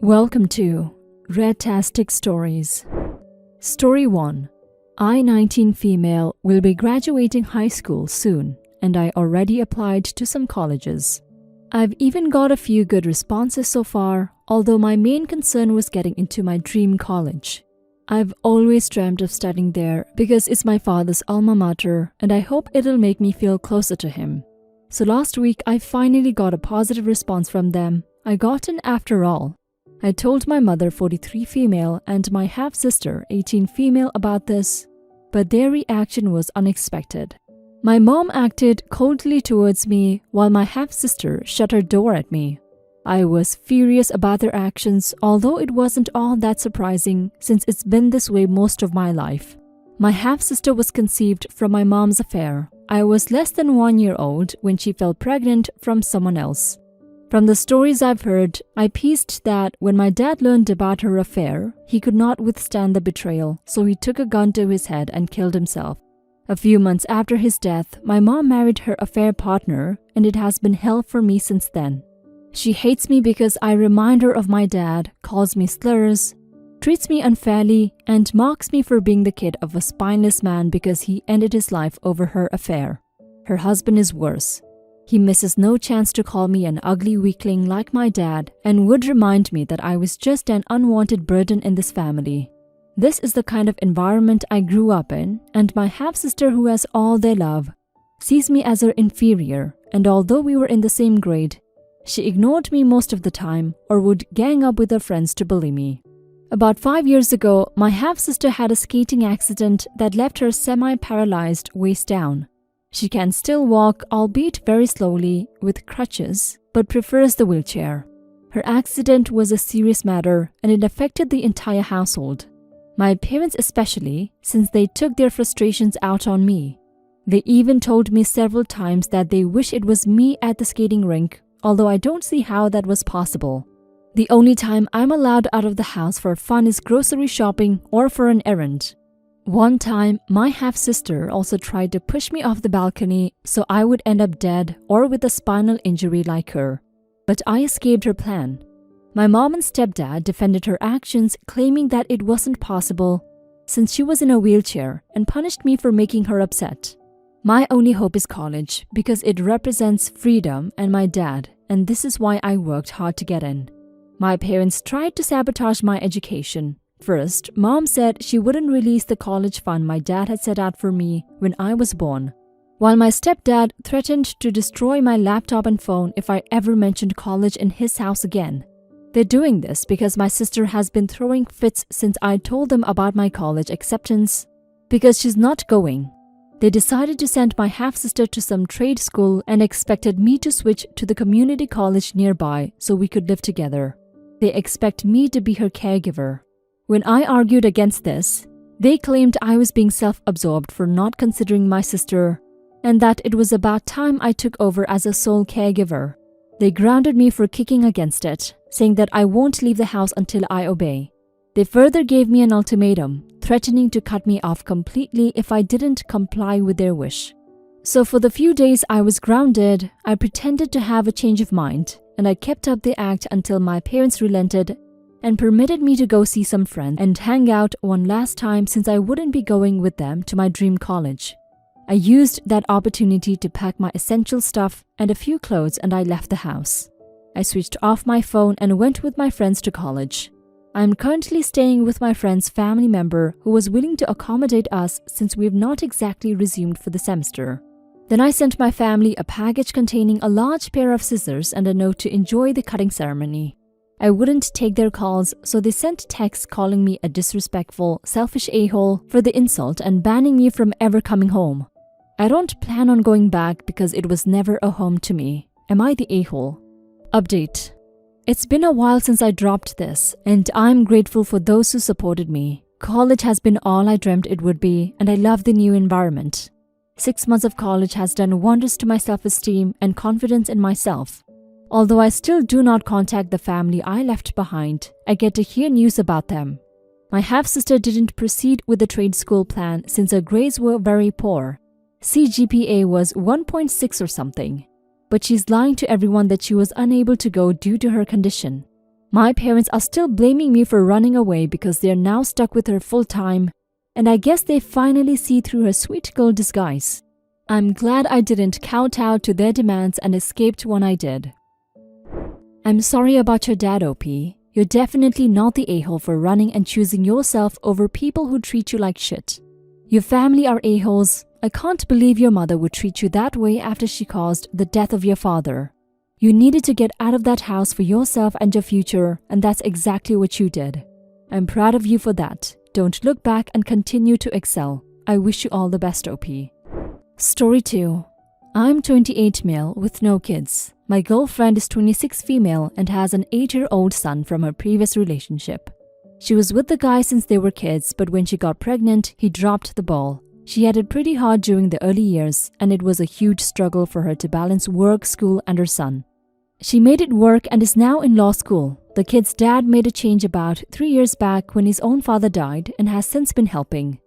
Welcome to Redtastic Stories. Story 1. I, 19 female, will be graduating high school soon, and I already applied to some colleges. I've even got a few good responses so far, although my main concern was getting into my dream college. I've always dreamt of studying there because it's my father's alma mater, and I hope it'll make me feel closer to him. So last week, I finally got a positive response from them. I got in after all. I told my mother, 43 female, and my half-sister, 18 female, about this, but their reaction was unexpected. My mom acted coldly towards me, while my half-sister shut her door at me. I was furious about their actions, although it wasn't all that surprising since it's been this way most of my life. My half-sister was conceived from my mom's affair. I was less than 1 year old when she fell pregnant from someone else. From the stories I've heard, I pieced that when my dad learned about her affair, he could not withstand the betrayal, so he took a gun to his head and killed himself. A few months after his death, my mom married her affair partner, and it has been hell for me since then. She hates me because I remind her of my dad, calls me slurs, treats me unfairly, and mocks me for being the kid of a spineless man because he ended his life over her affair. Her husband is worse. He misses no chance to call me an ugly weakling like my dad and would remind me that I was just an unwanted burden in this family. This is the kind of environment I grew up in, and my half-sister, who has all their love, sees me as her inferior, and although we were in the same grade, she ignored me most of the time or would gang up with her friends to bully me. About 5 years ago, my half-sister had a skating accident that left her semi-paralyzed waist down. She can still walk, albeit very slowly, with crutches, but prefers the wheelchair. Her accident was a serious matter, and it affected the entire household. My parents especially, since they took their frustrations out on me. They even told me several times that they wish it was me at the skating rink, although I don't see how that was possible. The only time I'm allowed out of the house for fun is grocery shopping or for an errand. One time, my half-sister also tried to push me off the balcony so I would end up dead or with a spinal injury like her. But I escaped her plan. My mom and stepdad defended her actions, claiming that it wasn't possible since she was in a wheelchair, and punished me for making her upset. My only hope is college because it represents freedom and my dad, and this is why I worked hard to get in. My parents tried to sabotage my education. First, Mom said she wouldn't release the college fund my dad had set out for me when I was born, while my stepdad threatened to destroy my laptop and phone if I ever mentioned college in his house again. They're doing this because my sister has been throwing fits since I told them about my college acceptance because she's not going. They decided to send my half-sister to some trade school and expected me to switch to the community college nearby so we could live together. They expect me to be her caregiver. When I argued against this, they claimed I was being self-absorbed for not considering my sister and that it was about time I took over as a sole caregiver. They grounded me for kicking against it, saying that I won't leave the house until I obey. They further gave me an ultimatum, threatening to cut me off completely if I didn't comply with their wish. So for the few days I was grounded, I pretended to have a change of mind, and I kept up the act until my parents relented and permitted me to go see some friends and hang out one last time since I wouldn't be going with them to my dream college. I used that opportunity to pack my essential stuff and a few clothes, and I left the house. I switched off my phone and went with my friends to college. I am currently staying with my friend's family member who was willing to accommodate us since we have not exactly resumed for the semester. Then I sent my family a package containing a large pair of scissors and a note to enjoy the cutting ceremony. I wouldn't take their calls, so they sent texts calling me a disrespectful, selfish a-hole for the insult and banning me from ever coming home. I don't plan on going back because it was never a home to me. Am I the a-hole? Update. It's been a while since I dropped this, and I'm grateful for those who supported me. College has been all I dreamt it would be, and I love the new environment. 6 months of college has done wonders to my self-esteem and confidence in myself. Although I still do not contact the family I left behind, I get to hear news about them. My half-sister didn't proceed with the trade school plan since her grades were very poor. CGPA was 1.6 or something. But she's lying to everyone that she was unable to go due to her condition. My parents are still blaming me for running away because they are now stuck with her full time, and I guess they finally see through her sweet girl disguise. I'm glad I didn't kowtow to their demands and escaped when I did. I'm sorry about your dad, OP. You're definitely not the a-hole for running and choosing yourself over people who treat you like shit. Your family are a-holes. I can't believe your mother would treat you that way after she caused the death of your father. You needed to get out of that house for yourself and your future, and that's exactly what you did. I'm proud of you for that. Don't look back and continue to excel. I wish you all the best, OP. Story 2. I'm 28 male with no kids. My girlfriend is 26 female and has an 8-year-old son from her previous relationship. She was with the guy since they were kids, but when she got pregnant, he dropped the ball. She had it pretty hard during the early years, and it was a huge struggle for her to balance work, school, and her son. She made it work and is now in law school. The kid's dad made a change about 3 years back when his own father died and has since been helping.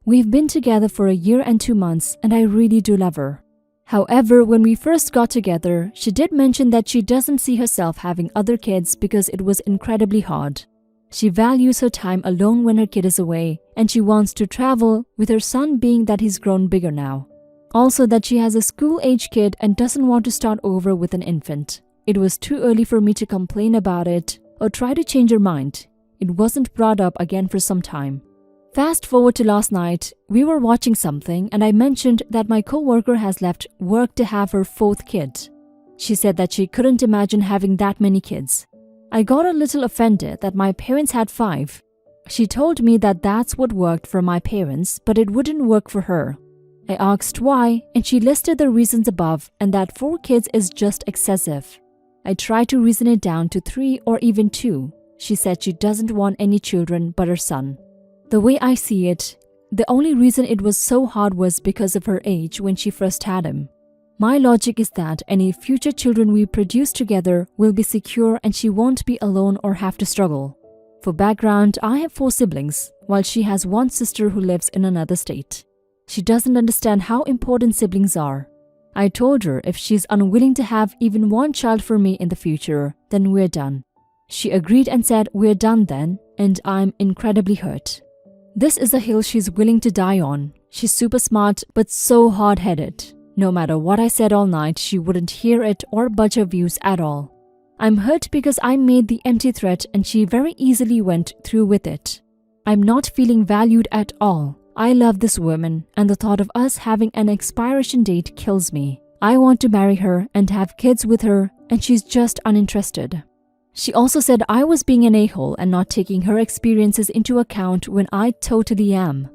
We've been together for a year and 2 months, and I really do love her. However, when we first got together, she did mention that she doesn't see herself having other kids because it was incredibly hard. She values her time alone when her kid is away, and she wants to travel, with her son being that he's grown bigger now. Also that she has a school-age kid and doesn't want to start over with an infant. It was too early for me to complain about it or try to change her mind. It wasn't brought up again for some time. Fast forward to last night, we were watching something and I mentioned that my co-worker has left work to have her 4th kid. She said that she couldn't imagine having that many kids. I got a little offended that my parents had 5. She told me that that's what worked for my parents, but it wouldn't work for her. I asked why, and she listed the reasons above and that 4 kids is just excessive. I tried to reason it down to 3 or even 2. She said she doesn't want any children but her son. The way I see it, the only reason it was so hard was because of her age when she first had him. My logic is that any future children we produce together will be secure and she won't be alone or have to struggle. For background, I have 4 siblings, while she has 1 sister who lives in another state. She doesn't understand how important siblings are. I told her if she's unwilling to have even 1 child for me in the future, then we're done. She agreed and said we're done then, and I'm incredibly hurt. This is a hill she's willing to die on. She's super smart, but so hard-headed. No matter what I said all night, she wouldn't hear it or budge her views at all. I'm hurt because I made the empty threat and she very easily went through with it. I'm not feeling valued at all. I love this woman, and the thought of us having an expiration date kills me. I want to marry her and have kids with her, and she's just uninterested. She also said I was being an a-hole and not taking her experiences into account when I totally am.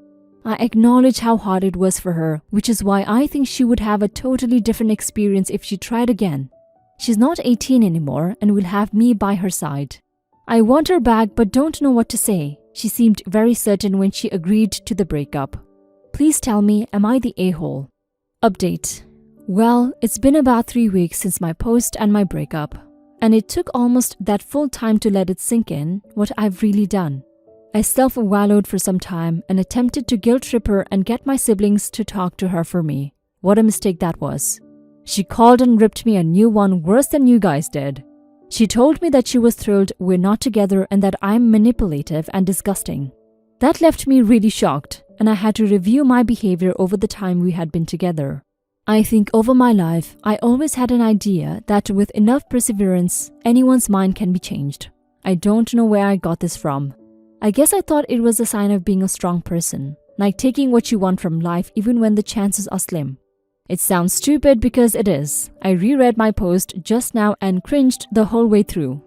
I acknowledge how hard it was for her, which is why I think she would have a totally different experience if she tried again. She's not 18 anymore and will have me by her side. I want her back but don't know what to say. She seemed very certain when she agreed to the breakup. Please tell me, am I the a-hole? Update. Well, it's been about 3 weeks since my post and my breakup, and it took almost that full time to let it sink in what I've really done. I self-wallowed for some time and attempted to guilt-trip her and get my siblings to talk to her for me. What a mistake that was. She called and ripped me a new one worse than you guys did. She told me that she was thrilled we're not together and that I'm manipulative and disgusting. That left me really shocked, and I had to review my behavior over the time we had been together. I think over my life, I always had an idea that with enough perseverance, anyone's mind can be changed. I don't know where I got this from. I guess I thought it was a sign of being a strong person, like taking what you want from life even when the chances are slim. It sounds stupid because it is. I reread my post just now and cringed the whole way through.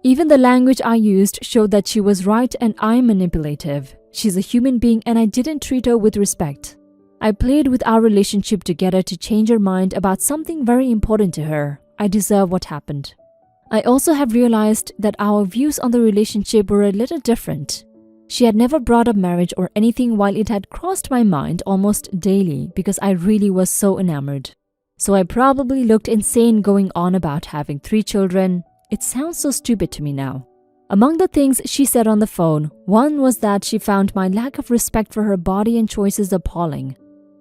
Even the language I used showed that she was right and I'm manipulative. She's a human being and I didn't treat her with respect. I played with our relationship to get her to change her mind about something very important to her. I deserve what happened. I also have realized that our views on the relationship were a little different. She had never brought up marriage or anything while it had crossed my mind almost daily because I really was so enamored. So I probably looked insane going on about having 3 children. It sounds so stupid to me now. Among the things she said on the phone, one was that she found my lack of respect for her body and choices appalling.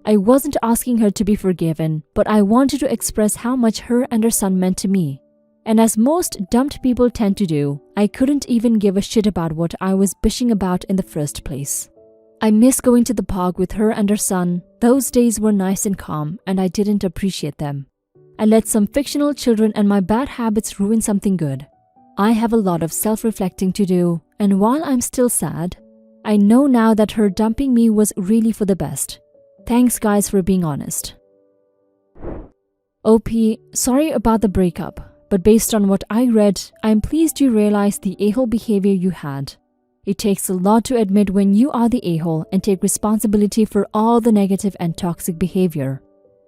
I wasn't asking her to be forgiven, but I wanted to express how much her and her son meant to me. And as most dumped people tend to do, I couldn't even give a shit about what I was bitching about in the first place. I miss going to the park with her and her son. Those days were nice and calm, and I didn't appreciate them. I let some fictional children and my bad habits ruin something good. I have a lot of self-reflecting to do, and while I'm still sad, I know now that her dumping me was really for the best. Thanks guys for being honest. OP, sorry about the breakup, but based on what I read, I'm pleased you realized the a-hole behavior you had. It takes a lot to admit when you are the a-hole and take responsibility for all the negative and toxic behavior.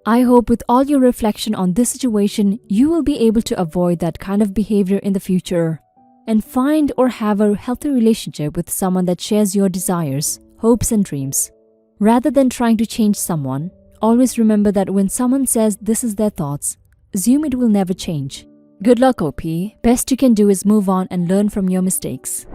I hope with all your reflection on this situation, you will be able to avoid that kind of behavior in the future and find or have a healthy relationship with someone that shares your desires, hopes and dreams. Rather than trying to change someone, always remember that when someone says this is their thoughts, assume it will never change. Good luck, OP. Best you can do is move on and learn from your mistakes.